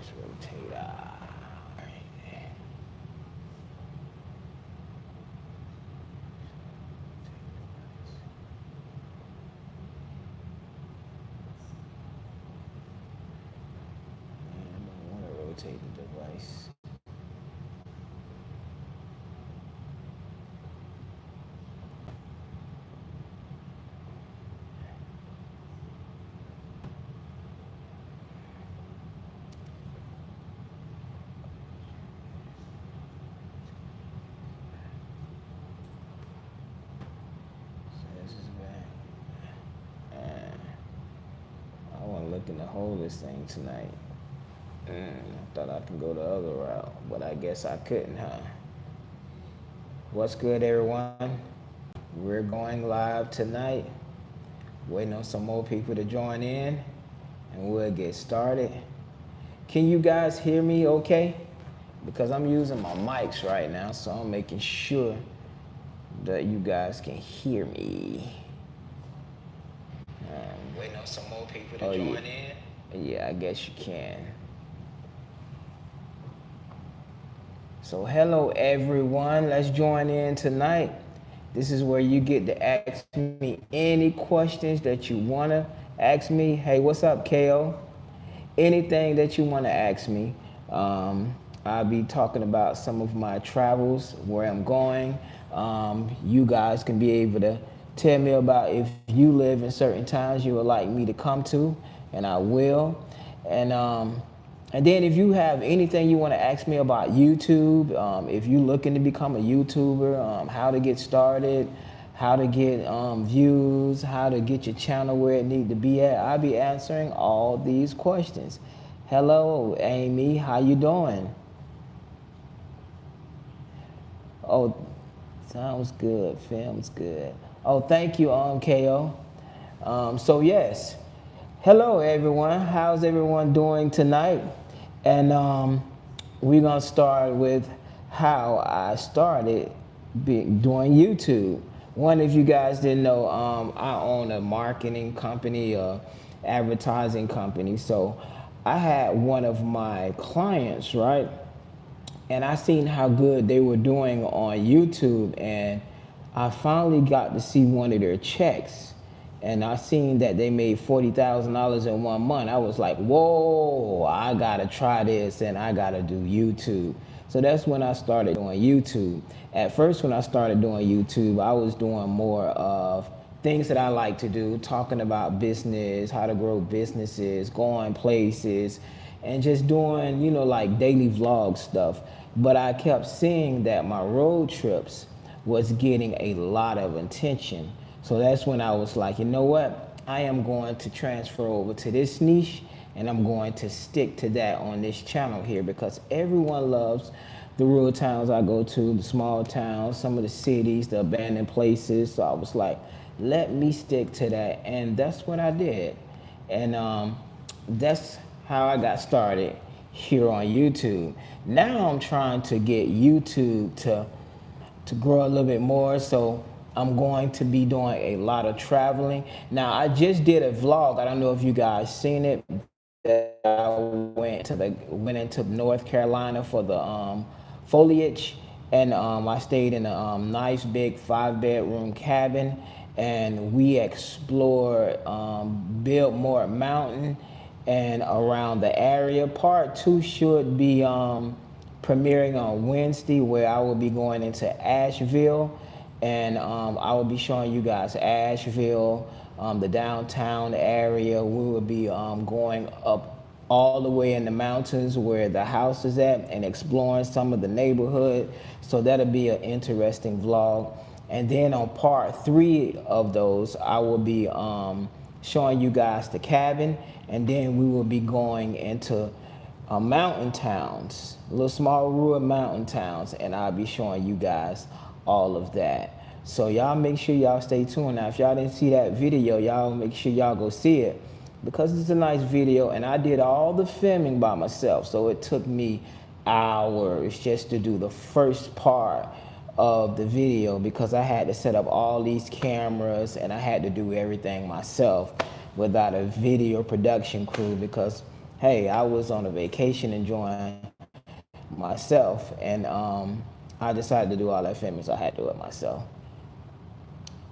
let's rotate out. I don't want to rotate the device. This is bad. I want to look in the hole of this thing tonight. I thought I could go the other route, but I guess I couldn't, huh? What's good, everyone? We're going live tonight. Waiting on some more people to join in, and we'll get started. Can you guys hear me okay? Because I'm using my mics right now, so I'm making sure that you guys can hear me. Waiting on some more people to join in. Yeah, I guess you can. So hello everyone, let's join in tonight. This is where you get to ask me any questions that you want to ask me. Hey, what's up, KO? Anything that you want to ask me. I'll be talking about some of my travels, where I'm going. You guys can be able to tell me about if you live in certain towns you would like me to come to, and I will. And then if you have anything you want to ask me about YouTube, if you're looking to become a YouTuber, how to get started, how to get views, how to get your channel where it need to be at, I'll be answering all these questions. Hello, Amy, how you doing? Oh, sounds good, film's good. Oh, thank you, KO. So yes, hello everyone, how's everyone doing tonight? And we're gonna start with how I started doing YouTube. One, if you guys didn't know, I own a marketing company, a advertising company. So I had one of my clients, right? And I seen how good they were doing on YouTube, and I finally got to see one of their checks, and I seen that they made $40,000 in 1 month. I was like, whoa, I gotta try this, and I gotta do YouTube. So that's when I started doing YouTube. At first, when I started doing YouTube, I was doing more of things that I like to do, talking about business, how to grow businesses, going places, and just doing, you know, like daily vlog stuff. But I kept seeing that my road trips was getting a lot of attention. So that's when I was like, you know what? I am going to transfer over to this niche, and I'm going to stick to that on this channel here, because everyone loves the rural towns I go to, the small towns, some of the cities, the abandoned places. So I was like, let me stick to that. And that's what I did. And that's how I got started here on YouTube. Now I'm trying to get YouTube to grow a little bit more, so I'm going to be doing a lot of traveling. Now I just did a vlog, I don't know if you guys seen it, that I went into North Carolina for the foliage, and I stayed in a nice big 5-bedroom cabin, and we explored Biltmore Mountain and around the area. Part 2 should be premiering on Wednesday, where I will be going into Asheville, and I will be showing you guys Asheville, the downtown area. We will be going up all the way in the mountains where the house is at, and exploring some of the neighborhood. So that'll be an interesting vlog. And then on part 3 of those, I will be showing you guys the cabin, and then we will be going into mountain towns, little small rural mountain towns, and I'll be showing you guys all of that. So y'all make sure y'all stay tuned. Now, if y'all didn't see that video, y'all make sure y'all go see it, because it's a nice video, and I did all the filming by myself. So it took me hours just to do the first part of the video, because I had to set up all these cameras, and I had to do everything myself without a video production crew, because hey, I was on a vacation enjoying myself, and I decided to do all that filming, so I had to do it myself.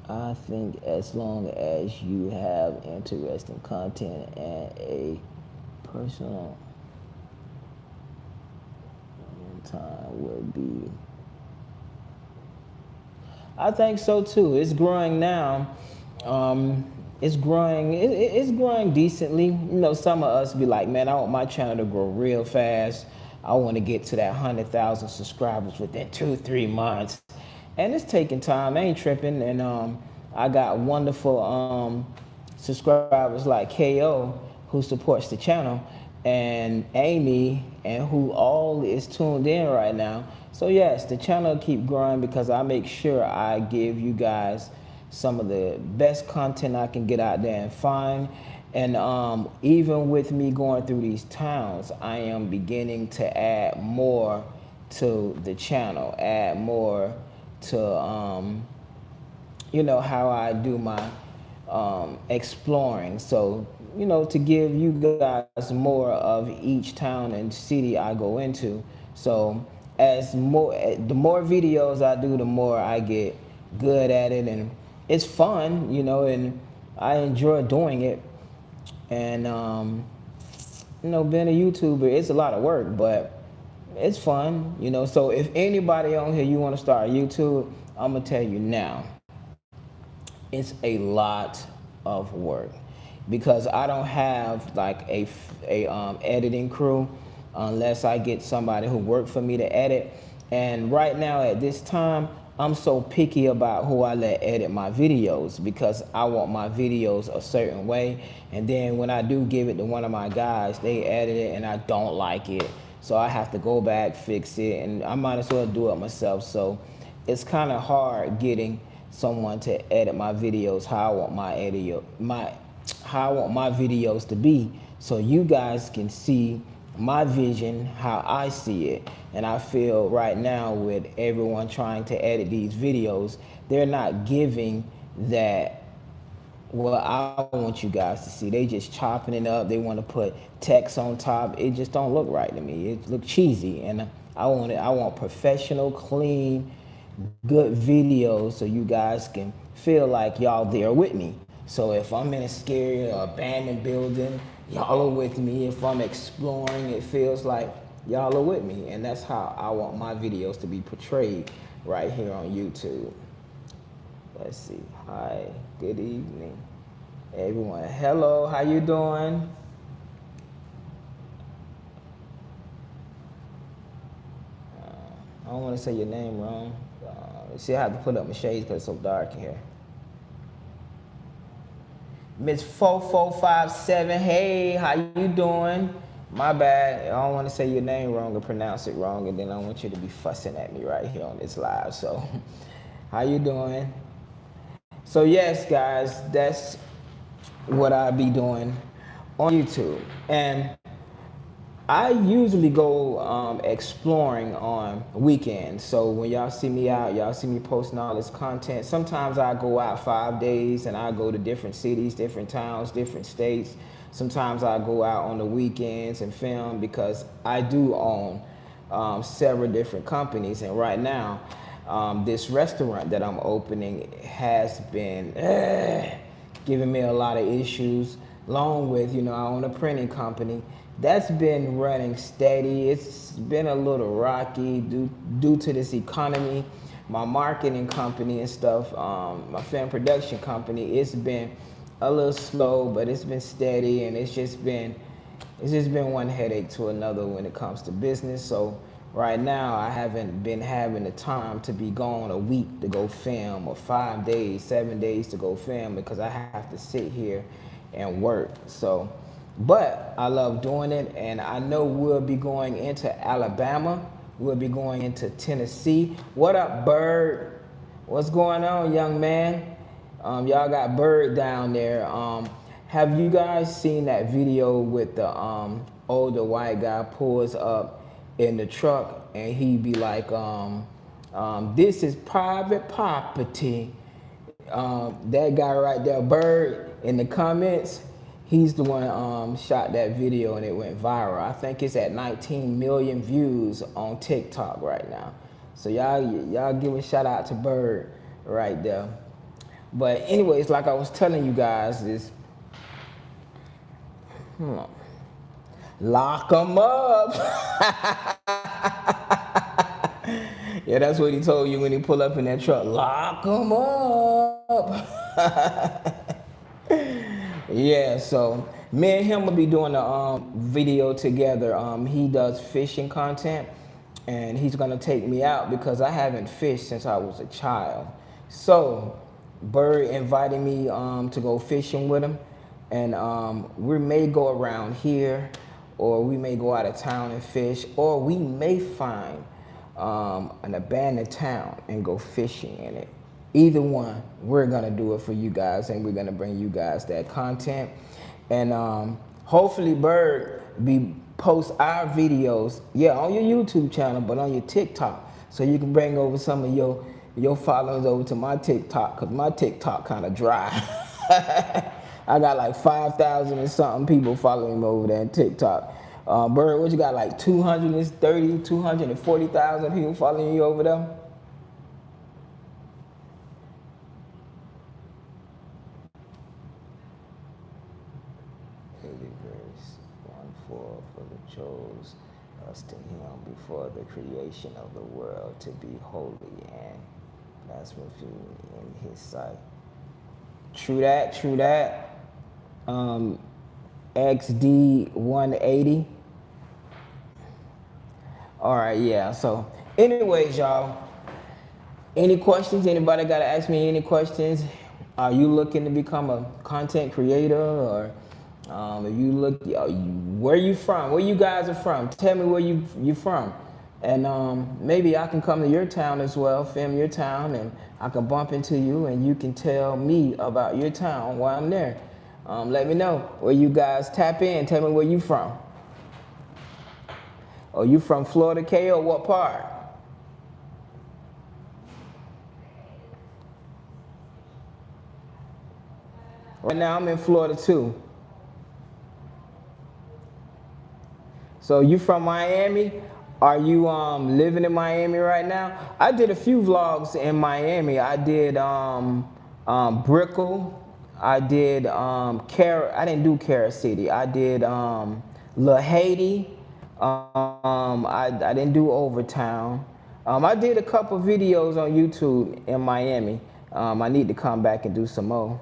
I think as long as you have interesting content and a personal time would be. I think so too. It's growing now. It's growing. It's growing decently. You know, some of us be like, man, I want my channel to grow real fast. I want to get to that 100,000 subscribers within 2, 3 months, and it's taking time. I ain't tripping, and I got wonderful subscribers like KO who supports the channel, and Amy, and who all is tuned in right now. So yes, the channel keep growing because I make sure I give you guys some of the best content I can get out there and find. And even with me going through these towns, I am beginning to add more to the channel, add more to you know, how I do my exploring. So, you know, to give you guys more of each town and city I go into. So the more videos I do, the more I get good at it, and it's fun, you know, and I enjoy doing it. And you know, being a YouTuber, it's a lot of work, but it's fun, you know. So if anybody on here you want to start YouTube, I'm gonna tell you now, it's a lot of work because I don't have like a editing crew unless I get somebody who work for me to edit. And right now at this time, I'm so picky about who I let edit my videos because I want my videos a certain way. And then when I do give it to one of my guys, they edit it and I don't like it. So I have to go back, fix it, and I might as well do it myself. So it's kind of hard getting someone to edit my videos how I want how I want my videos to be, so you guys can see my vision how I see it. And I feel right now with everyone trying to edit these videos, they're not giving that what I want you guys to see. They just chopping it up. They want to put text on top. It just don't look right to me. It look cheesy, and I want professional, clean, good videos so you guys can feel like y'all there with me. So if I'm in a scary or abandoned building, y'all are with me. If I'm exploring, it feels like y'all are with me. And that's how I want my videos to be portrayed right here on YouTube. Let's see. Hi, good evening, everyone. Hello, how you doing? I don't want to say your name wrong. See, I have to put up my shades because it's so dark in here. Miss 4457, hey, how you doing? My bad. I don't want to say your name wrong or pronounce it wrong, and then I want you to be fussing at me right here on this live. So, how you doing? So yes, guys, that's what I be doing on YouTube. And I usually go exploring on weekends. So when y'all see me out, y'all see me posting all this content. Sometimes I go out 5 days and I go to different cities, different towns, different states. Sometimes I go out on the weekends and film because I do own several different companies. And right now, this restaurant that I'm opening has been giving me a lot of issues, along with, you know, I own a printing company. That's been running steady. It's been a little rocky due to this economy. My marketing company and stuff, my film production company, it's been a little slow, but it's been steady, and it's just been one headache to another when it comes to business. So right now I haven't been having the time to be gone a week to go film, or 5 days, 7 days to go film, because I have to sit here and work. So, but I love doing it, and I know we'll be going into Alabama. We'll be going into Tennessee. What up, Bird? What's going on, young man? Y'all got Bird down there. Have you guys seen that video with the older white guy pulls up in the truck and he be like, this is private property? That guy right there, Bird, in the comments, He's the one shot that video and it went viral. I think it's at 19 million views on TikTok right now. So y'all give a shout out to Bird right there. But anyways, like I was telling you guys, is lock 'em up. Yeah, that's what he told you when he pulled up in that truck. Lock 'em up. Yeah, so me and him will be doing a video together. He does fishing content, and he's gonna take me out because I haven't fished since I was a child. So Bird invited me to go fishing with him, and we may go around here, or we may go out of town and fish, or we may find an abandoned town and go fishing in it. Either one, we're gonna do it for you guys, and we're gonna bring you guys that content. And hopefully Bird post our videos, yeah, on your YouTube channel, but on your TikTok, so you can bring over some of your followers over to my TikTok, because my TikTok kind of dry. I got like 5,000 and something people following me over there on TikTok. Bird, what you got, like 240,000 people following you over there? Grace 1:4, for the chose us to him before the creation of the world to be holy and blasphemous in his sight. True that, true that. XD 180. All right, yeah. So anyways, y'all, any questions? Anybody got to ask me any questions? Are you looking to become a content creator, or if you look, where you from? Where you guys are from? Tell me where you from, and maybe I can come to your town as well, film your town, and I can bump into you, and you can tell me about your town while I'm there. Let me know where you guys tap in. Tell me where you from. Are you from Florida, K, or what part? Right now I'm in Florida too. So you from Miami? Are you living in Miami right now? I did a few vlogs in Miami. I did Brickell. I did I didn't do Carrot City. I did La Haiti. I didn't do Overtown. I did a couple videos on YouTube in Miami. I need to come back and do some more.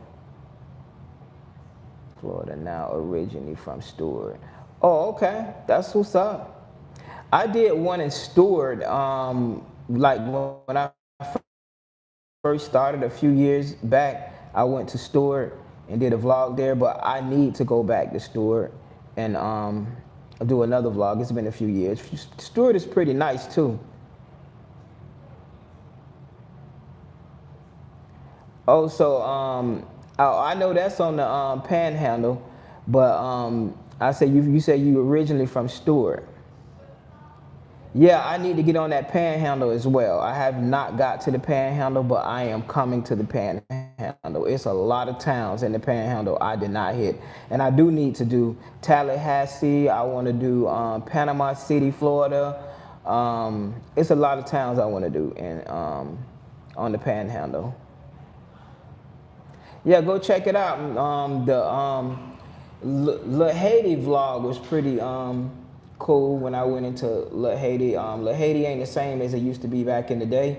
Florida now, originally from Stewart. Oh, okay, that's what's up. I did one in Stewart, like when I first started a few years back. I went to Stewart and did a vlog there, but I need to go back to Stewart and do another vlog. It's been a few years. Stewart is pretty nice too. Oh, so I know that's on the Panhandle, but I said you said you originally from Stewart. Yeah, I need to get on that Panhandle as well. I have not got to the Panhandle, but I am coming to the Panhandle. It's a lot of towns in the Panhandle I did not hit, and I do need to do Tallahassee. I want to do Panama City, Florida. It's a lot of towns I want to do in on the Panhandle. Yeah, go check it out. The La Haiti vlog was pretty cool when I went into La Haiti. La Haiti ain't the same as it used to be back in the day.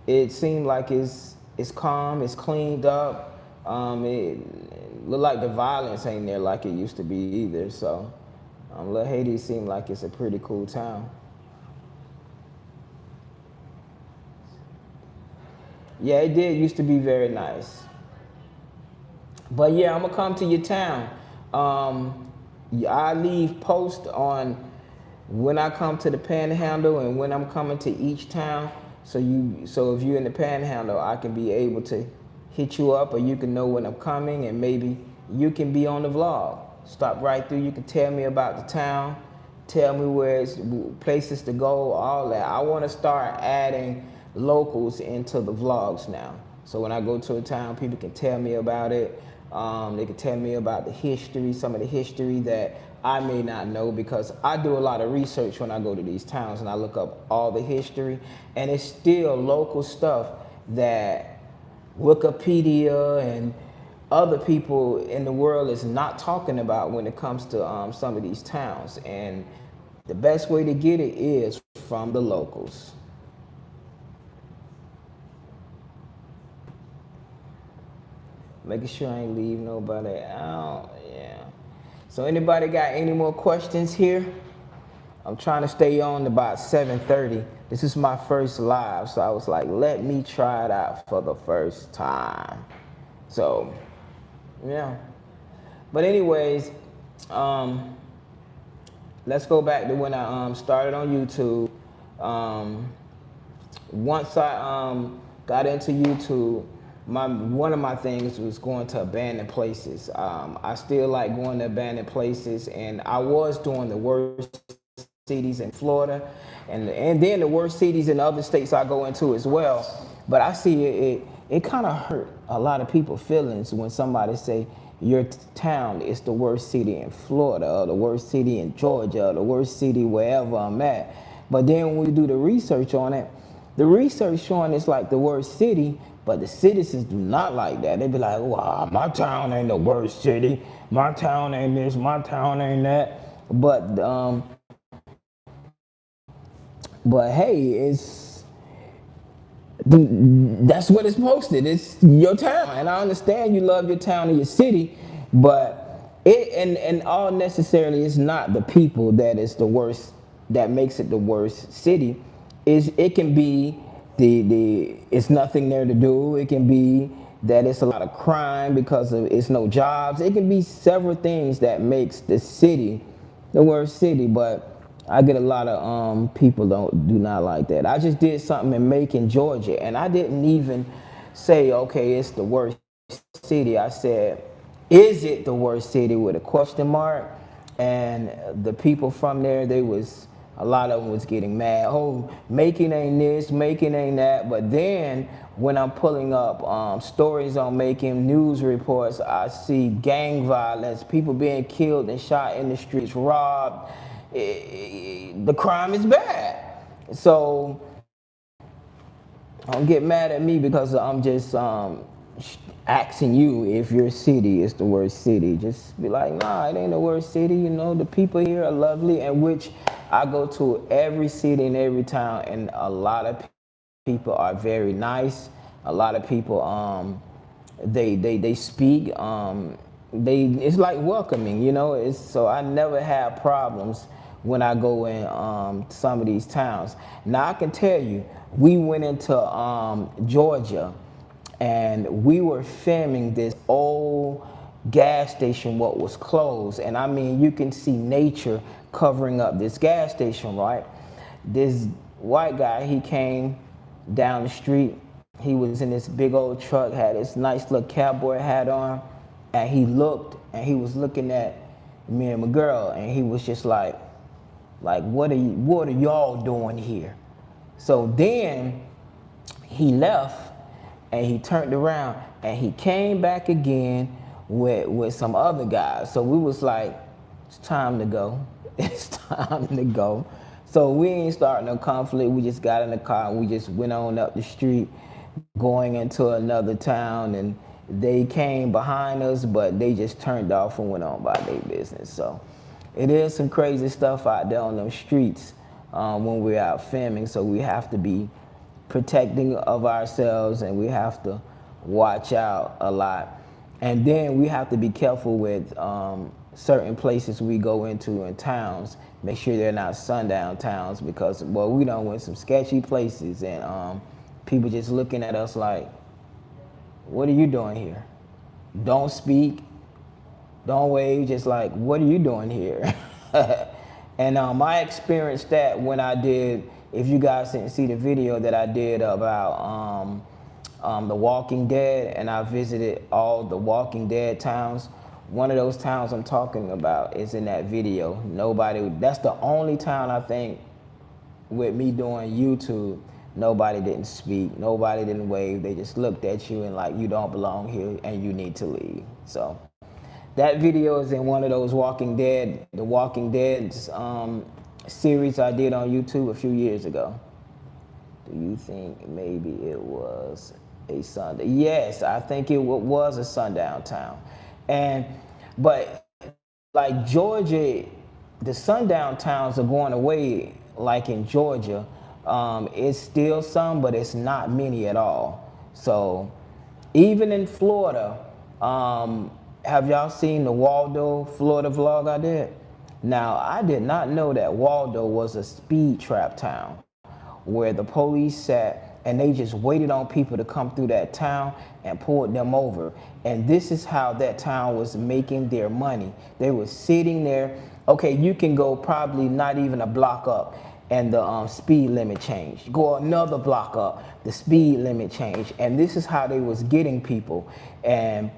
It seemed like it's calm, it's cleaned up. It looked like the violence ain't there like it used to be either. So La Haiti seemed like it's a pretty cool town. Yeah, it did used to be very nice. But yeah, I'm gonna come to your town. I leave post on when I come to the Panhandle and when I'm coming to each town. So if you're in the Panhandle, I can be able to hit you up, or you can know when I'm coming, and maybe you can be on the vlog. Stop right through. You can tell me about the town, tell me where it's places to go, all that. I want to start adding locals into the vlogs now. So when I go to a town, people can tell me about it. They could tell me about the history, some of the history that I may not know, because I do a lot of research when I go to these towns and I look up all the history, and it's still local stuff that Wikipedia and other people in the world is not talking about when it comes to some of these towns. And the best way to get it is from the locals. Making sure I ain't leave nobody out. Yeah. So anybody got any more questions here? I'm trying to stay on about 7:30. This is my first live, so I was like, let me try it out for the first time. So, yeah. But anyways, let's go back to when I started on YouTube. Once I got into YouTube, one of my things was going to abandoned places. I still like going to abandoned places, and I was doing the worst cities in Florida, and then the worst cities in other states I go into as well. But I see it kind of hurt a lot of people's feelings when somebody say your town is the worst city in Florida, or the worst city in Georgia, or the worst city wherever I'm at. But then when we do the research on it, the research showing it's like the worst city, but the citizens do not like that. They be like, wow, my town ain't the worst city. My town ain't this, my town ain't that. But hey, that's what it's posted. It's your town, and I understand you love your town and your city, but and all necessarily it's not the people that is the worst, that makes it the worst city. It can be it's nothing there to do. It can be that it's a lot of crime because of it's no jobs. It can be several things that makes the city the worst city, but I get a lot of people do not like that. I just did something in Macon, Georgia, and I didn't even say, okay, it's the worst city. I said, is it the worst city, with a question mark? And the people from there, a lot of them was getting mad. Oh, Macon ain't this, Macon ain't that. But then when I'm pulling up stories on Macon, news reports, I see gang violence, people being killed and shot in the streets, robbed. The crime is bad. So don't get mad at me because I'm just asking you if your city is the worst city. Just be like, nah, it ain't the worst city. You know, the people here are lovely, and which I go to every city and every town, and a lot of people are very nice. A lot of people, they speak. It's like welcoming, you know. So I never have problems when I go in some of these towns. Now I can tell you, we went into Georgia, and we were filming this old gas station what was closed, and I mean you can see nature covering up this gas station, right? This white guy, he came down the street. He was in this big old truck, had this nice little cowboy hat on, and he was looking at me and my girl, and he was just like what are y'all doing here? So then he left, and he turned around and he came back again with some other guys. So we was like, it's time to go. It's time to go. So we ain't starting no conflict. We just got in the car and we just went on up the street going into another town, and they came behind us, but they just turned off and went on by their business. So it is some crazy stuff out there on them streets when we're out filming. So we have to be protecting of ourselves, and we have to watch out a lot. And then we have to be careful with certain places we go into in towns. Make sure they're not sundown towns, because we done went some sketchy places, and people just looking at us like, what are you doing here? Don't speak, don't wave, just like, what are you doing here? And I experienced that when I did, if you guys didn't see the video that I did about The Walking Dead, and I visited all the Walking Dead towns. One of those towns I'm talking about is in that video. That's the only town I think with me doing YouTube Nobody didn't speak. Nobody didn't wave. They just looked at you and like, you don't belong here and you need to leave. So that video is in one of those the Walking Dead series I did on YouTube a few years ago. Do you think maybe it was a Sunday? Yes, I think it was a sundown town. But like Georgia, the sundown towns are going away. Like in Georgia, it's still some, but it's not many at all. So even in Florida, have y'all seen the Waldo, Florida vlog I did? Now, I did not know that Waldo was a speed trap town where the police sat and they just waited on people to come through that town and pulled them over. And this is how that town was making their money. They were sitting there. Okay, you can go probably not even a block up and the speed limit changed. Go another block up, the speed limit changed. And this is how they was getting people. And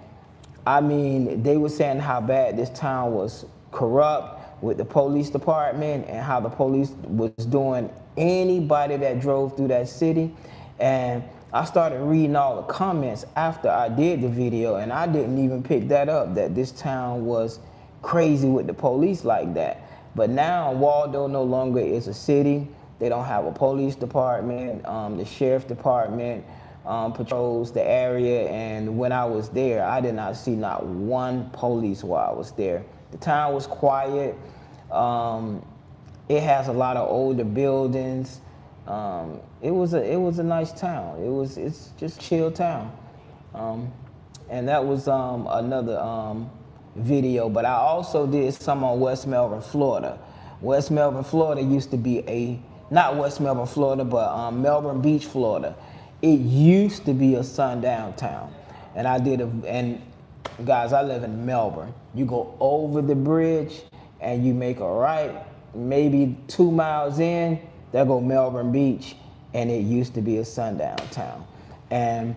I mean, they were saying how bad this town was corrupt with the police department and how the police was doing anybody that drove through that city. And I started reading all the comments after I did the video, and I didn't even pick that up, that this town was crazy with the police like that. But now Waldo no longer is a city. They don't have a police department. The sheriff department patrols the area, and when I was there, I did not see not one police while I was there. The town was quiet. It has a lot of older buildings. It was a nice town. It's just a chill town. And that was another video. But I also did some on West Melbourne, Florida. West Melbourne, Florida used to be not West Melbourne, Florida, but Melbourne Beach, Florida. It used to be a sundown town. And and guys, I live in Melbourne. You go over the bridge and you make a right, maybe 2 miles in, there go Melbourne Beach, and it used to be a sundown town. And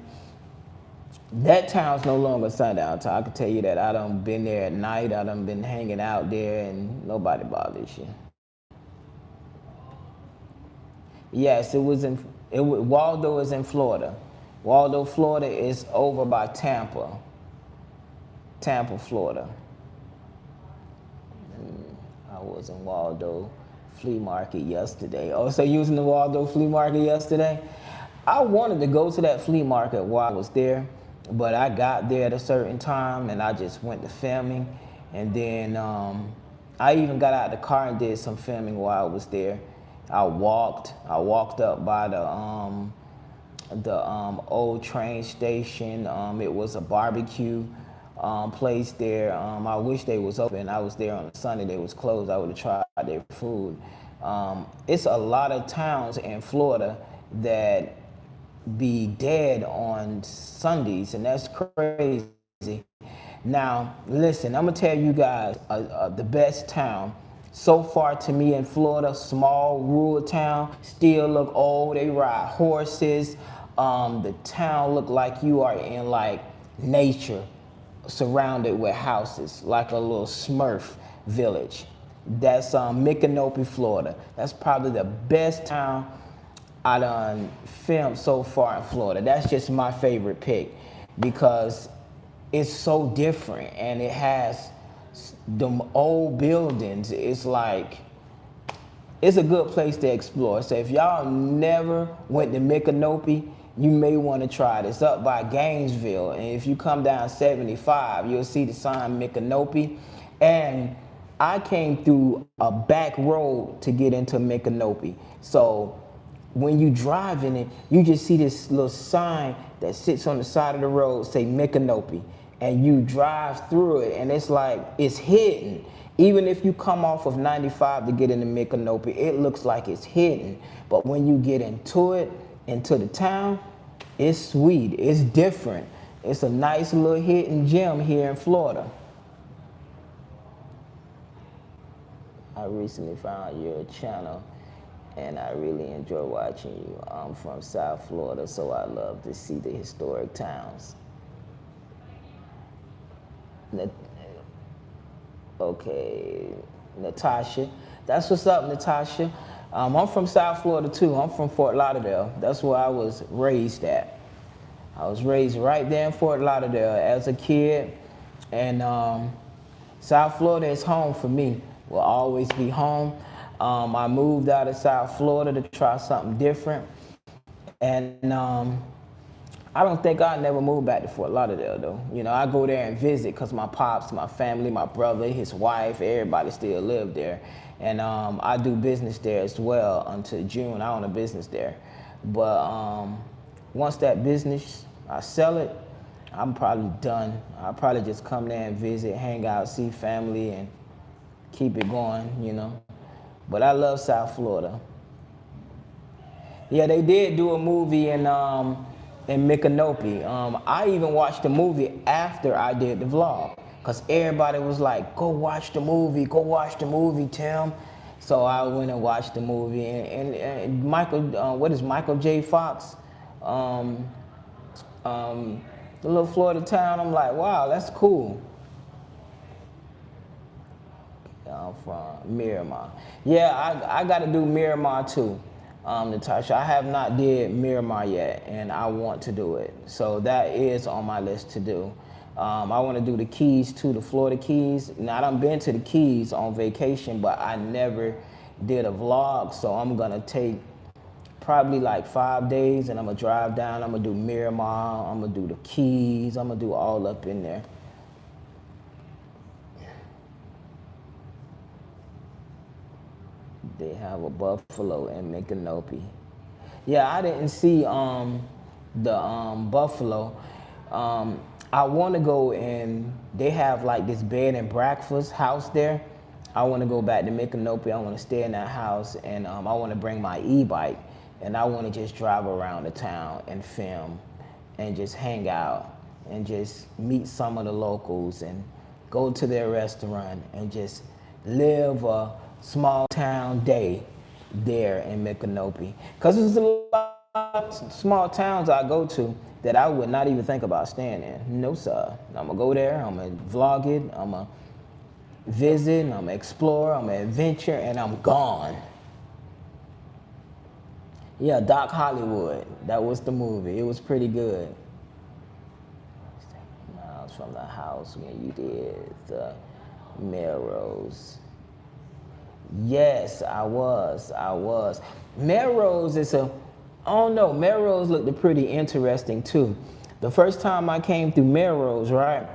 that town's no longer a sundown town. I can tell you that. I done been there at night. I done been hanging out there, and nobody bothers you. Yes, Waldo is in Florida. Waldo, Florida is over by Tampa, Florida. I was in Waldo flea market yesterday. Oh, so you was in the Waldo flea market yesterday? I wanted to go to that flea market while I was there, but I got there at a certain time and I just went to filming. And then I even got out of the car and did some filming while I was there. I walked up by the old train station. It was a barbecue place there. I wish they was open. I was there on a Sunday. They was closed. I would have tried their food. It's a lot of towns in Florida that be dead on Sundays, and that's crazy. Now, listen, I'm gonna tell you guys the best town so far to me in Florida, small rural town, still look old. They ride horses. The town look like you are in like nature, surrounded with houses, like a little Smurf village. That's Micanopy, Florida. That's probably the best town I done filmed so far in Florida. That's just my favorite pick because it's so different and it has them old buildings. It's like, it's a good place to explore. So if y'all never went to Micanopy, you may want to try it. It's up by Gainesville, and if you come down 75, you'll see the sign Micanopy. And I came through a back road to get into Micanopy. So when you drive in it, you just see this little sign that sits on the side of the road, say Micanopy. And you drive through it, and it's like, it's hidden. Even if you come off of 95 to get into Micanopy, it looks like it's hidden. But when you get into it, into the town, it's sweet, it's different. It's a nice little hidden gem here in Florida. I recently found your channel and I really enjoy watching you. I'm from South Florida, so I love to see the historic towns. Okay, Natasha. That's what's up, Natasha. I'm from South Florida too. I'm from Fort Lauderdale. That's where I was raised at. I was raised right there in Fort Lauderdale as a kid, and South Florida is home for me. Will always be home. I moved out of South Florida to try something different, and I don't think I'll never move back to Fort Lauderdale though. You know, I go there and visit because my pops, my family, my brother, his wife, everybody still live there. And I do business there as well until June. I own a business there. But once that business, I sell it, I'm probably done. I'll probably just come there and visit, hang out, see family, and keep it going, you know. But I love South Florida. Yeah, they did do a movie in Micanopy. I even watched the movie after I did the vlog, cause everybody was like, "Go watch the movie, Tim." So I went and watched the movie, and Michael, what is Michael J. Fox, the little Florida town. I'm like, wow, that's cool. I'm from Miramar. Yeah, I got to do Miramar too, Natasha. I have not did Miramar yet, and I want to do it. So that is on my list to do. I want to do the Keys too, the Florida Keys. Now, I done been to the Keys on vacation, but I never did a vlog, so I'm going to take probably like 5 days, and I'm going to drive down. I'm going to do Miramar. I'm going to do the Keys. I'm going to do all up in there. They have a buffalo in Micanopy. Yeah, I didn't see the buffalo. I want to go and they have like this bed and breakfast house there. I want to go back to Micanopy. I want to stay in that house, and I want to bring my e-bike, and I want to just drive around the town and film and just hang out and just meet some of the locals and go to their restaurant and just live a small town day there in Micanopy. Because there's a lot of small towns I go to that I would not even think about staying in. No, sir. I'm going to go there, I'm going to vlog it, I'm going to visit, I'm going to explore, I'm going to adventure, and I'm gone. Yeah, Doc Hollywood. That was the movie. It was pretty good. Miles from the house when you did the Melrose. Yes, I was. Melrose is I don't know, Melrose looked pretty interesting too. The first time I came through Melrose, right,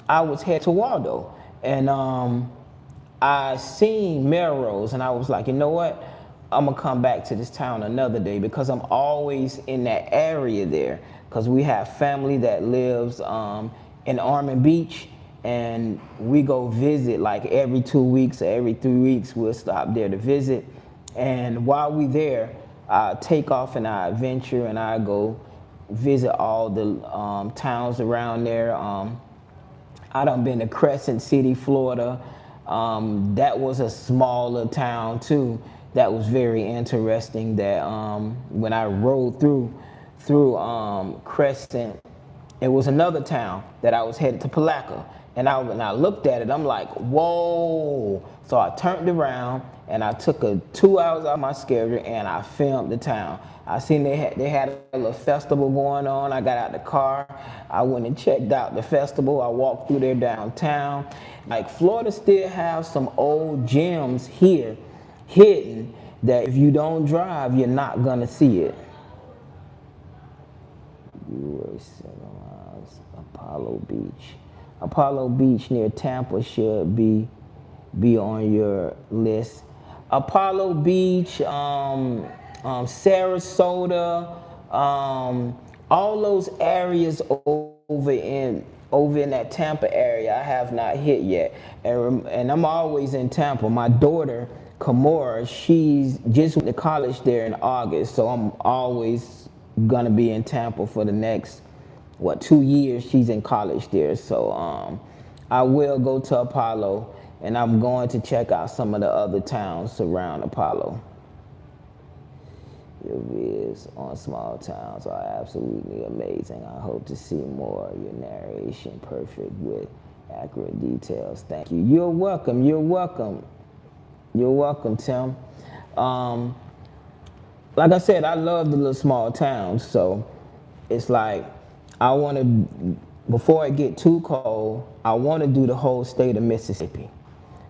I was headed to Waldo, and I seen Melrose, and I was like, you know what? I'm gonna come back to this town another day, because I'm always in that area there, because we have family that lives in Ormond Beach, and we go visit like every 2 weeks or every 3 weeks. We'll stop there to visit, and while we there, I take off and I adventure and I go visit all the towns around there. I done been to Crescent City, Florida. That was a smaller town too. That was very interesting. That when I rode through Crescent, it was another town that I was headed to Palaca. And when I looked at it, I'm like, whoa. So I turned around and I took 2 hours out of my schedule and I filmed the town. I seen they had a little festival going on. I got out the car. I went and checked out the festival. I walked through there downtown. Like, Florida still has some old gems here hidden that if you don't drive, you're not gonna see it. You were 7 miles, Apollo Beach. Apollo Beach near Tampa should be on your list. Apollo Beach, Sarasota, all those areas over in that Tampa area I have not hit yet. And I'm always in Tampa. My daughter, Kamora, she's just went to college there in August, so I'm always gonna be in Tampa for the next 2 years. She's in college there, so I will go to Apollo, and I'm going to check out some of the other towns around Apollo. Your vids on small towns are absolutely amazing. I hope to see more. Your narration perfect with accurate details. Thank you. You're welcome. You're welcome, Tim. Um, like I said, I love the little small towns, so it's like I want to, before it get too cold, I want to do the whole state of Mississippi.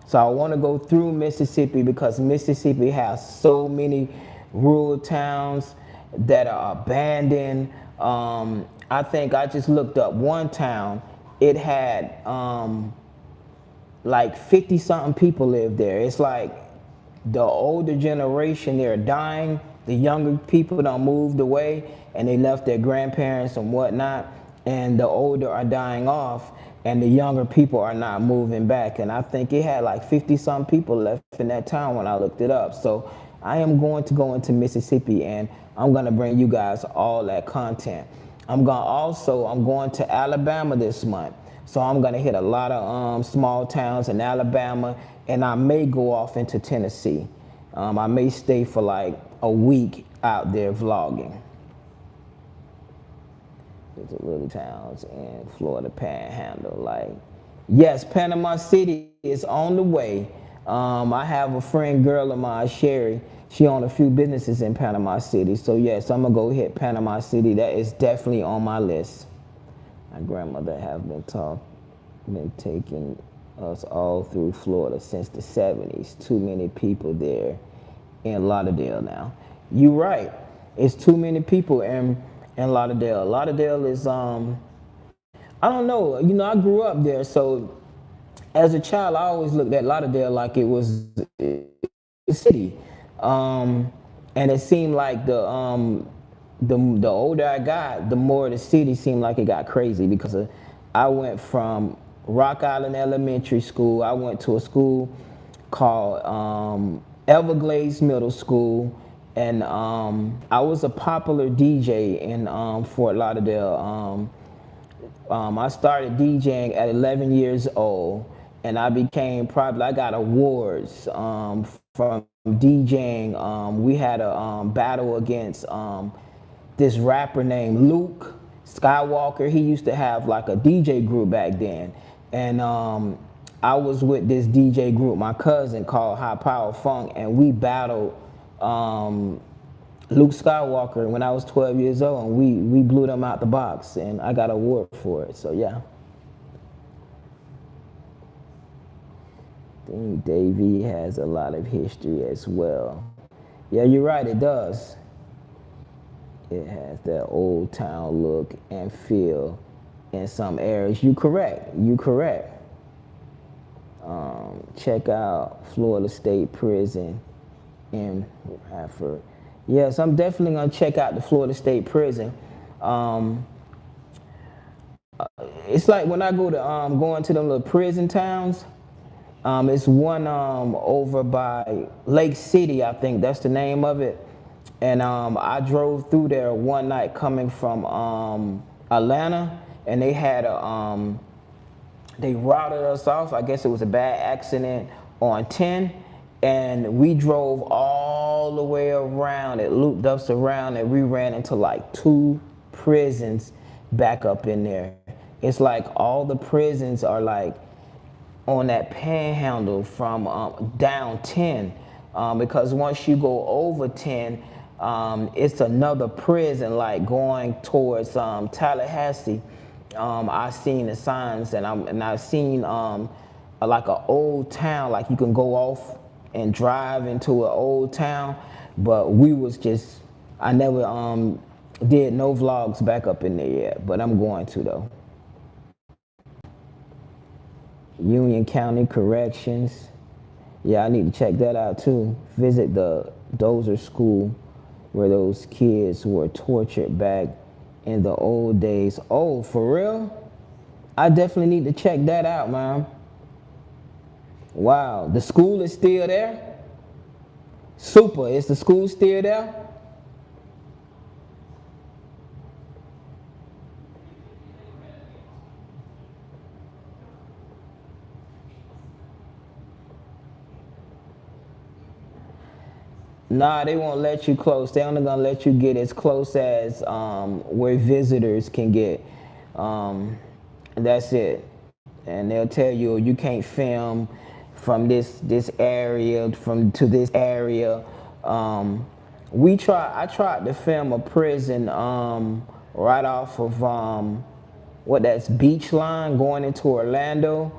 So I want to go through Mississippi because Mississippi has so many rural towns that are abandoned. I think I just looked up one town. It had like 50 something people live there. It's like the older generation, they're dying. The younger people done moved away and they left their grandparents and whatnot. And the older are dying off and the younger people are not moving back. And I think it had like 50 some people left in that town when I looked it up. So I am going to go into Mississippi and I'm gonna bring you guys all that content. I'm going to Alabama this month. So I'm gonna hit a lot of small towns in Alabama, and I may go off into Tennessee. I may stay for like a week out there vlogging. There's a little towns in Florida Panhandle. Like, yes, Panama City is on the way. I have a friend, girl of mine, Sherry. She owned a few businesses in Panama City. So yes, I'm gonna go hit Panama City. That is definitely on my list. My grandmother have been taking us all through Florida since the 70s. Too many people there in Lauderdale now. You're right. It's too many people in Lauderdale. Lauderdale is I don't know. You know, I grew up there, so as a child, I always looked at Lauderdale like it was a city, and it seemed like the older I got, the more the city seemed like it got crazy because I went from Rock Island Elementary School. I went to a school called Everglades Middle School, and I was a popular DJ in Fort Lauderdale. I started DJing at 11 years old, and I became probably, I got awards from DJing. We had a battle against this rapper named Luke Skywalker. He used to have like a DJ group back then, and I was with this DJ group, my cousin, called High Power Funk, and we battled Luke Skywalker when I was 12 years old, and we blew them out the box, and I got an award for it. So yeah. I think Davie has a lot of history as well. Yeah, you're right, it does. It has that old town look and feel in some areas. You correct. Check out Florida State Prison in Radford. Yes, I'm definitely gonna check out the Florida State Prison. It's like when I go to going to them little prison towns. It's one over by Lake City, I think that's the name of it. And I drove through there one night coming from Atlanta, and they had they routed us off. I guess it was a bad accident on 10, and we drove all the way around. It looped us around, and we ran into like 2 prisons back up in there. It's like all the prisons are like on that panhandle from down 10, because once you go over 10, it's another prison like going towards Tallahassee. I seen the signs, and I've seen like an old town, like you can go off and drive into an old town, but we was just, I never did no vlogs back up in there yet, but I'm going to though. Union County Corrections. Yeah, I need to check that out too. Visit the Dozer School where those kids were tortured back in the old days. Oh, for real? I definitely need to check that out, man. Wow, the school is still there? Super, is the school still there? Nah, they won't let you close. They only gonna let you get as close as where visitors can get. And that's it. And they'll tell you you can't film from this area from to this area. Um, I tried to film a prison right off of what that's Beach Line going into Orlando.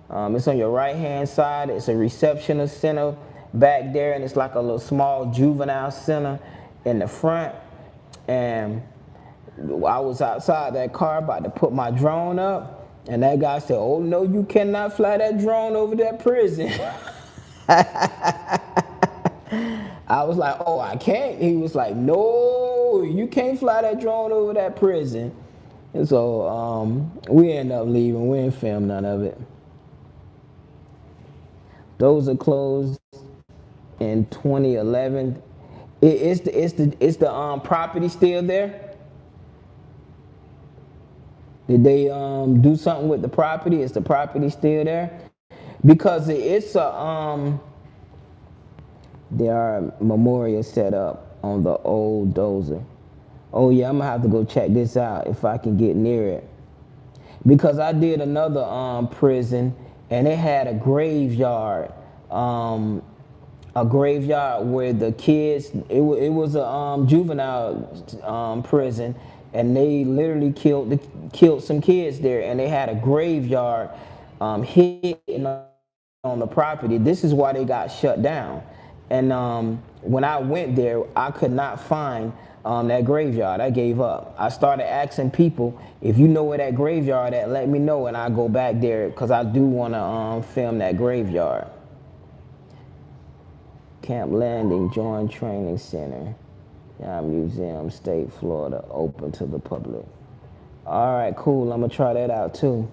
It's on your right hand side. It's a receptionist center back there, and it's like a little small juvenile center in the front. And I was outside that car about to put my drone up, and that guy said, "Oh no, you cannot fly that drone over that prison." I was like, "Oh, I can't." He was like, "No, you can't fly that drone over that prison." And so we ended up leaving. We didn't film none of it. Those are closed in 2011. It's the property still there? Did they do something with the property? Is the property still there? Because it's a there are memorials set up on the old dozer. Oh yeah, I'm gonna have to go check this out if I can get near it. Because I did another prison and it had a graveyard where the kids, it was a juvenile prison, and they literally killed some kids there, and they had a graveyard hidden on the property. This is why they got shut down. And when I went there, I could not find that graveyard. I gave up. I started asking people, if you know where that graveyard at, let me know, and I'll go back there because I do want to film that graveyard. Camp Landing Joint Training Center, Museum, State, Florida, open to the public. All right, cool. I'm gonna try that out too.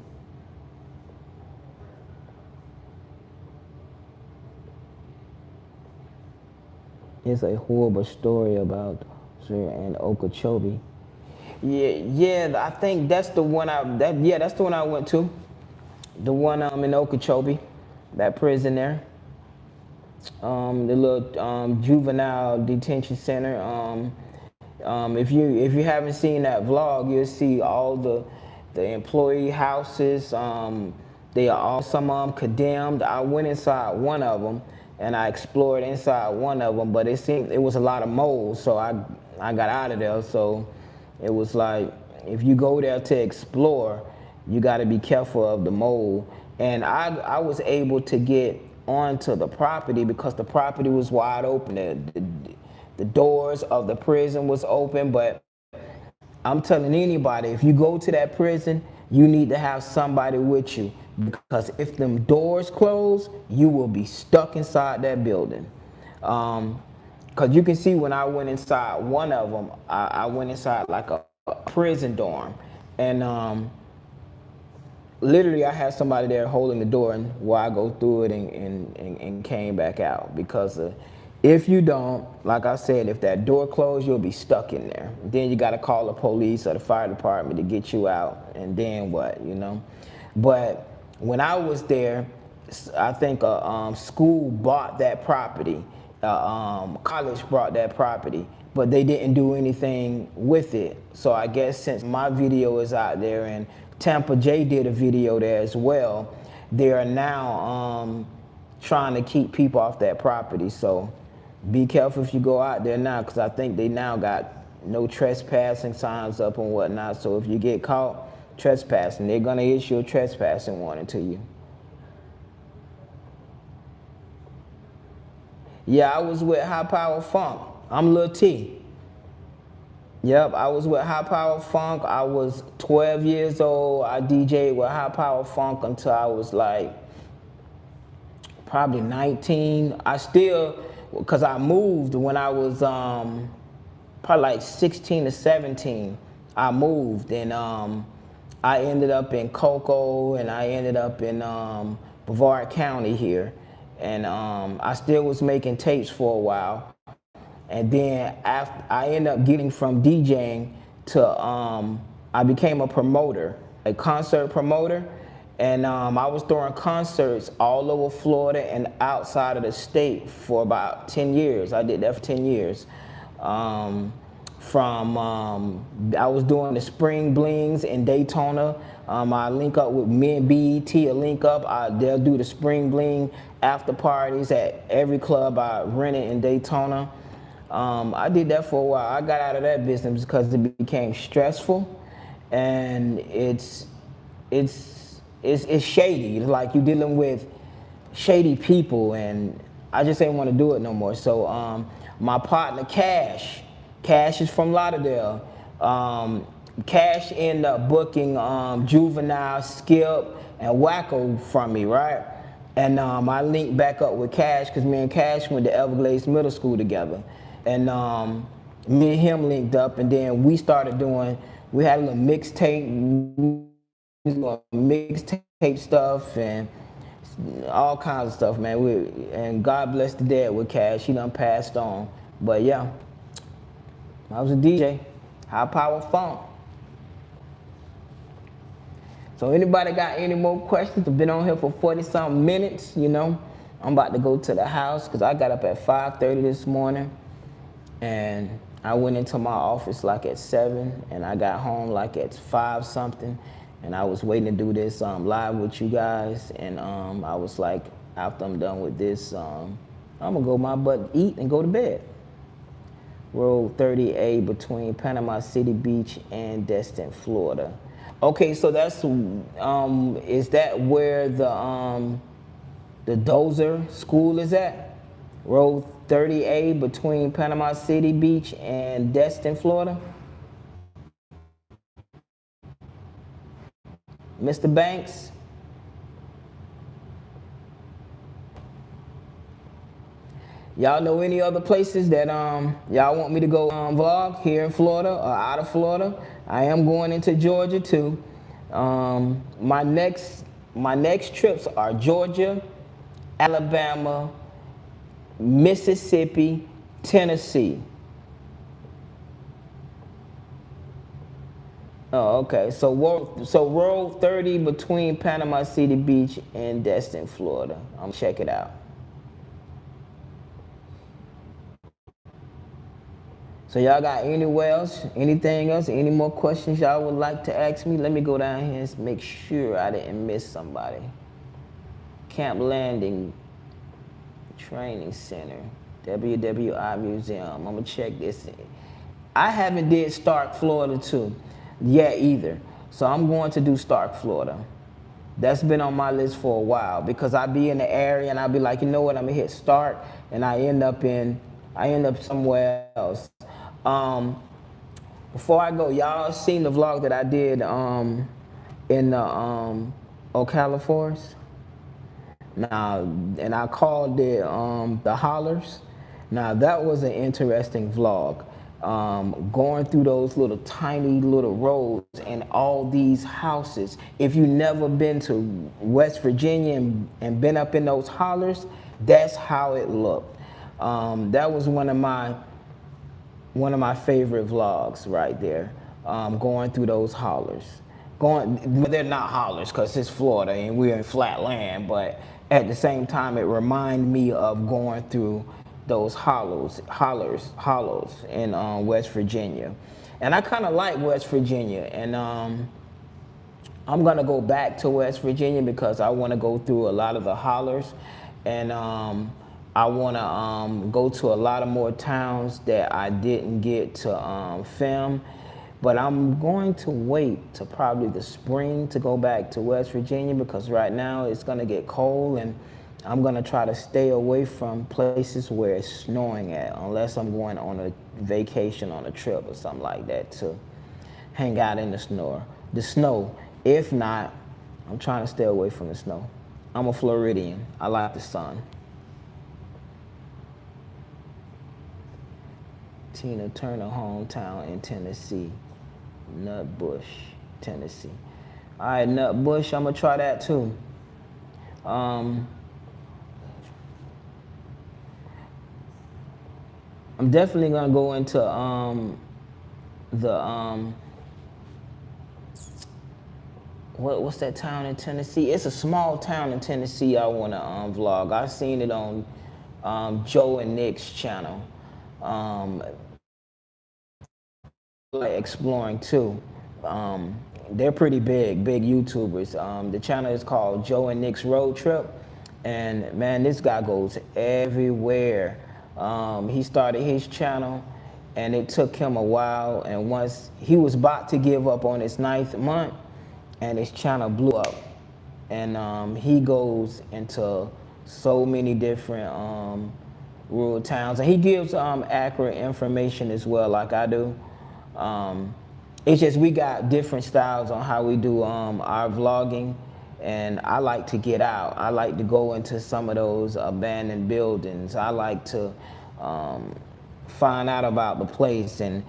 It's a horrible story about and Okeechobee. Yeah, I think that's the one that's the one I went to. The one in Okeechobee, that prison there. The little juvenile detention center. If you haven't seen that vlog, you'll see all the employee houses. They are all, some of them condemned. I went inside one of them and I explored inside one of them, but it seemed it was a lot of mold, so I got out of there. So it was like, if you go there to explore, you got to be careful of the mold. And I was able to get onto the property because the property was wide open. The doors of the prison was open, but I'm telling anybody, if you go to that prison, you need to have somebody with you, because if them doors close, you will be stuck inside that building. Because you can see when I went inside one of them, I went inside like a prison dorm, and literally I had somebody there holding the door and while I go through it and came back out. Because if you don't, like I said, if that door closed, you'll be stuck in there. Then you got to call the police or the fire department to get you out, and then what, you know? But when I was there, I think a school bought that property, college bought that property, but they didn't do anything with it. So I guess since my video is out there and Tampa J did a video there as well, they are now trying to keep people off that property. So be careful if you go out there now, because I think they now got no trespassing signs up and whatnot. So if you get caught trespassing, they're gonna issue a trespassing warning to you. Yeah, I was with High Power Funk. I'm Lil T. Yep, I was with High Power Funk. I was 12 years old. I DJed with High Power Funk until I was like probably 19. I still, because I moved when I was probably like 16 to 17. I moved, and I ended up in Cocoa, and I ended up in Brevard County here. And I still was making tapes for a while. And then after I ended up getting from DJing to, I became a promoter, a concert promoter. And I was throwing concerts all over Florida and outside of the state for about 10 years. I did that for 10 years. I was doing the Spring Blings in Daytona. I link up with me and BET. A link up. They'll do the Spring Bling after parties at every club I rented in Daytona. I did that for a while. I got out of that business because it became stressful, and it's shady. It's like you're dealing with shady people, and I just ain't want to do it no more. So my partner Cash is from Lauderdale. Cash ended up booking Juvenile, Skip, and Wacko from me, right? And I linked back up with Cash because me and Cash went to Everglades Middle School together. And me and him linked up, and then we started doing, we had a little mixtape stuff and all kinds of stuff, man. And God bless the dead with Cash. He done passed on. But yeah, I was a DJ, high power funk. So anybody got any more questions? I've been on here for 40-something minutes, you know. I'm about to go to the house because I got up at 5:30 this morning. And I went into my office like at 7, and I got home like at 5 something. And I was waiting to do this live with you guys. And I was like, after I'm done with this, I'm gonna go my butt eat and go to bed. Road 30A between Panama City Beach and Destin, Florida. Okay, so that's, is that where the Dozer school is at? Road 30A between Panama City Beach and Destin, Florida? Mr. Banks? Y'all know any other places that y'all want me to go vlog here in Florida or out of Florida? I am going into Georgia too. My next trips are Georgia, Alabama, Mississippi, Tennessee. Oh, okay. So road 30 between Panama City Beach and Destin, Florida. I'm check it out. So y'all got anything else, any more questions y'all would like to ask me? Let me go down here and make sure I didn't miss somebody. Camp Landing Training Center, WWI Museum. I'm gonna check this. I haven't did Stark, Florida too, yet either. So I'm going to do Stark, Florida. That's been on my list for a while because I be in the area and I be like, you know what, I'm gonna hit Stark, and I end up somewhere else. Before I go, y'all seen the vlog that I did in the Ocala Forest? Now, and I called it the Hollers. Now that was an interesting vlog. Going through those little tiny little roads and all these houses. If you never been to West Virginia and been up in those hollers, that's how it looked. That was one of my favorite vlogs right there, going through those hollers. But they're not hollers because it's Florida and we're in flat land, but at the same time, it reminded me of going through those hollows in West Virginia. And I kind of like West Virginia, and I'm gonna go back to West Virginia because I wanna go through a lot of the hollers, and I wanna go to a lot of more towns that I didn't get to film. But I'm going to wait to probably the spring to go back to West Virginia because right now it's gonna get cold, and I'm gonna try to stay away from places where it's snowing at, unless I'm going on a vacation on a trip or something like that to hang out in the snow. If not, I'm trying to stay away from the snow. I'm a Floridian. I like the sun. Tina Turner hometown in Tennessee. Nutbush, Tennessee. All right, Nutbush, I'm gonna try that too. I'm definitely gonna go into what's that town in Tennessee? It's a small town in Tennessee I wanna vlog. I seen it on Joe and Nick's channel. Like exploring too. they're pretty big YouTubers. The channel is called Joe and Nick's Road Trip, and man, this guy goes everywhere. He started his channel, and it took him a while. And once he was about to give up on his ninth month, and his channel blew up, and he goes into so many different rural towns, and he gives accurate information as well, like I do. It's just we got different styles on how we do our vlogging, and I like to get out. I like to go into some of those abandoned buildings. I like to find out about the place and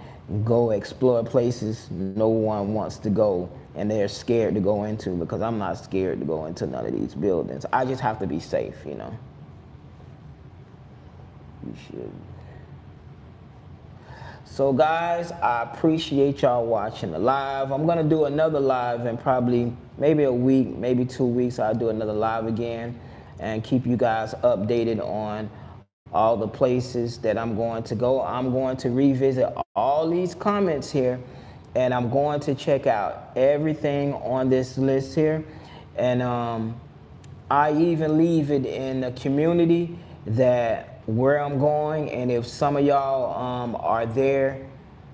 go explore places no one wants to go and they're scared to go into, because I'm not scared to go into none of these buildings. I just have to be safe, you know. You should. So guys, I appreciate y'all watching the live. I'm gonna do another live in probably maybe a week, maybe 2 weeks. I'll do another live again and keep you guys updated on all the places that I'm going to go. I'm going to revisit all these comments here, and I'm going to check out everything on this list here. And I even leave it in the community that where I'm going, and if some of y'all are there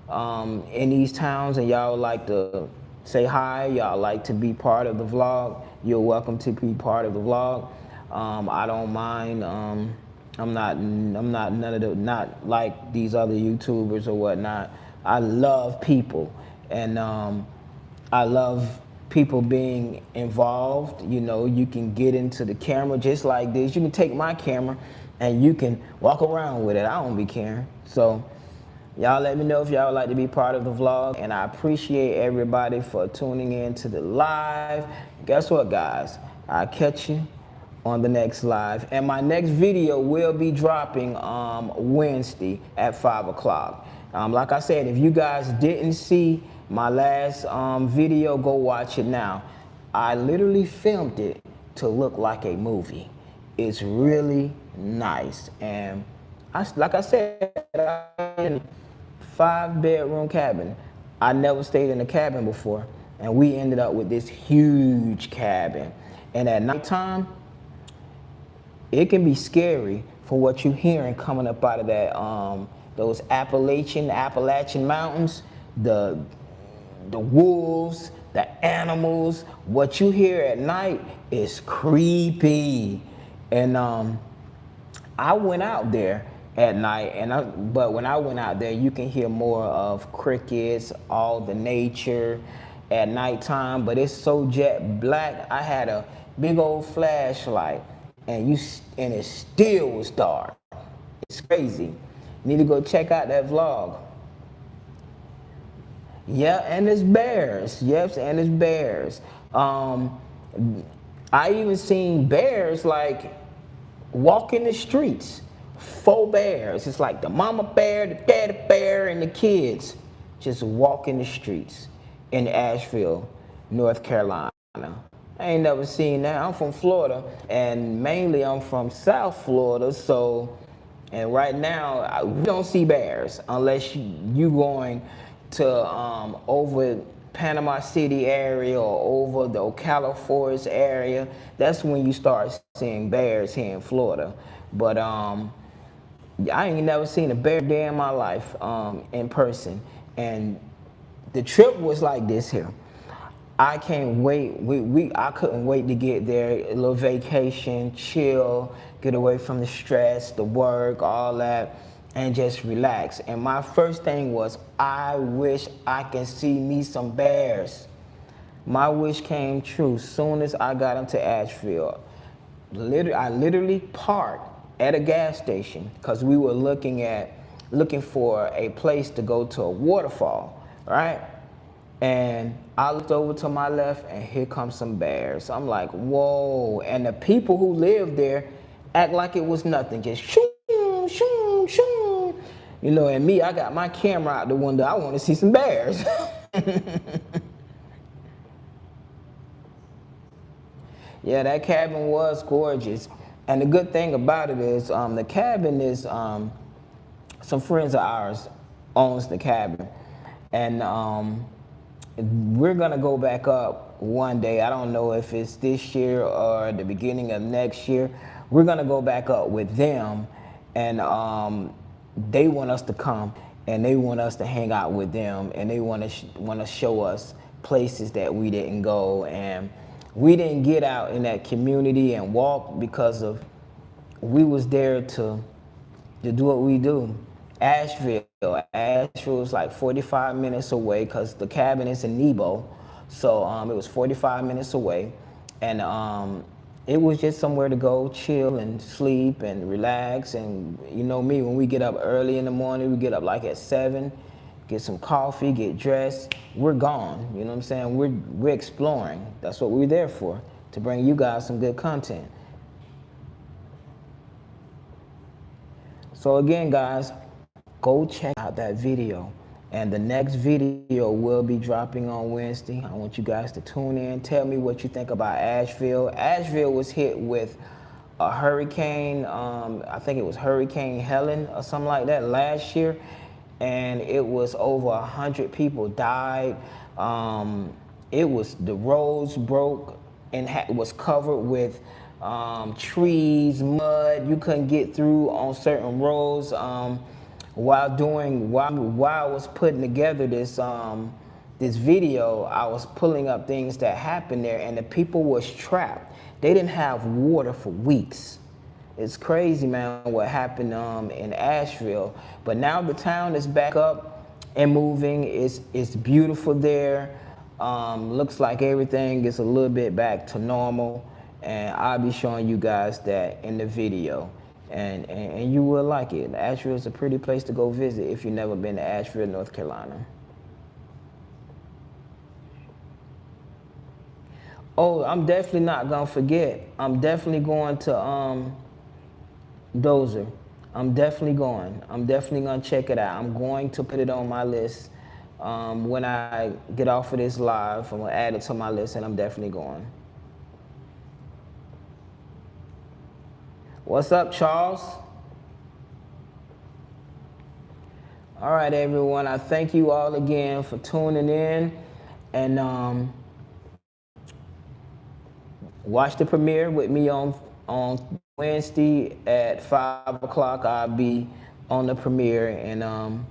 in these towns and y'all like to say hi, y'all like to be part of the vlog, you're welcome to be part of the vlog. I don't mind. I'm not none of the, not like these other YouTubers or whatnot. I love people, and I love people being involved. You know, you can get into the camera just like this. You can take my camera and you can walk around with it. I don't be caring. So y'all let me know if y'all would like to be part of the vlog, and I appreciate everybody for tuning in to the live. Guess what, guys? I'll catch you on the next live, and my next video will be dropping Wednesday at 5 o'clock. Like I said, if you guys didn't see my last video, go watch it now. I literally filmed it to look like a movie. It's really nice, and like I said, I'm in a 5-bedroom cabin. I never stayed in a cabin before, and we ended up with this huge cabin. And at nighttime, it can be scary for what you're hearing coming up out of that those Appalachian mountains, the wolves, the animals. What you hear at night is creepy. And I went out there at night, but when I went out there, you can hear more of crickets, all the nature at nighttime. But it's so jet black. I had a big old flashlight, and it still was dark. It's crazy. You need to go check out that vlog. Yeah, and it's bears. Yes, and it's bears. I even seen bears like walking the streets. 4 bears. It's like the mama bear, the daddy bear, and the kids just walking the streets in Asheville, North Carolina. I ain't never seen that. I'm from Florida, and mainly I'm from South Florida, and right now, we don't see bears unless you going to over Panama City area or over the Ocala Forest area. That's when you start seeing bears here in Florida. But I ain't never seen a bear day in my life in person. And the trip was like this here. I can't wait. I couldn't wait to get there. A little vacation, chill, get away from the stress, the work, all that, and just relax. And my first thing was, I wish I can see me some bears. My wish came true soon as I got into Asheville. I literally parked at a gas station because we were looking for a place to go to a waterfall, right? And I looked over to my left, and here comes some bears. I'm like, whoa. And the people who live there act like it was nothing, just shoo, shoo, shoo. You know, and me, I got my camera out the window. I want to see some bears. Yeah, that cabin was gorgeous. And the good thing about it is the cabin is, some friends of ours owns the cabin. And we're gonna go back up one day. I don't know if it's this year or the beginning of next year. We're gonna go back up with them, and they want us to come, and they want us to hang out with them, and they want to show us places that we didn't go, and we didn't get out in that community and walk because of we was there to do what we do. Asheville. Asheville is like 45 minutes away because the cabin is in Nebo. So it was 45 minutes away. And it was just somewhere to go chill and sleep and relax. And you know me, when we get up early in the morning, we get up like at 7, get some coffee, get dressed, we're gone. You know what I'm saying? We're exploring. That's what we're there for, to bring you guys some good content. So again, guys, go check out that video. And the next video will be dropping on Wednesday. I want you guys to tune in. Tell me what you think about Asheville. Asheville was hit with a hurricane. I think it was Hurricane Helen or something like that last year. And it was over 100 people died. It was, the roads broke and was covered with trees, mud. You couldn't get through on certain roads. While I was putting together this this video, I was pulling up things that happened there, and the people was trapped. They didn't have water for weeks. It's crazy, man, what happened in Asheville. But now the town is back up and moving. It's beautiful there. Looks like everything is a little bit back to normal. And I'll be showing you guys that in the video. And you will like it. Asheville is a pretty place to go visit if you've never been to Asheville, North Carolina. Oh, I'm definitely not gonna forget. I'm definitely going to Dozer. I'm definitely going. I'm definitely gonna check it out. I'm going to put it on my list. When I get off of this live, I'm gonna add it to my list, and I'm definitely going. What's up, Charles? All right, everyone. I thank you all again for tuning in, and watch the premiere with me on Wednesday at 5 o'clock. I'll be on the premiere, and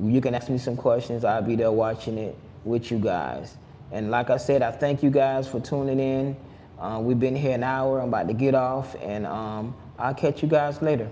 you can ask me some questions. I'll be there watching it with you guys. And like I said, I thank you guys for tuning in. We've been here an hour. I'm about to get off, and I'll catch you guys later.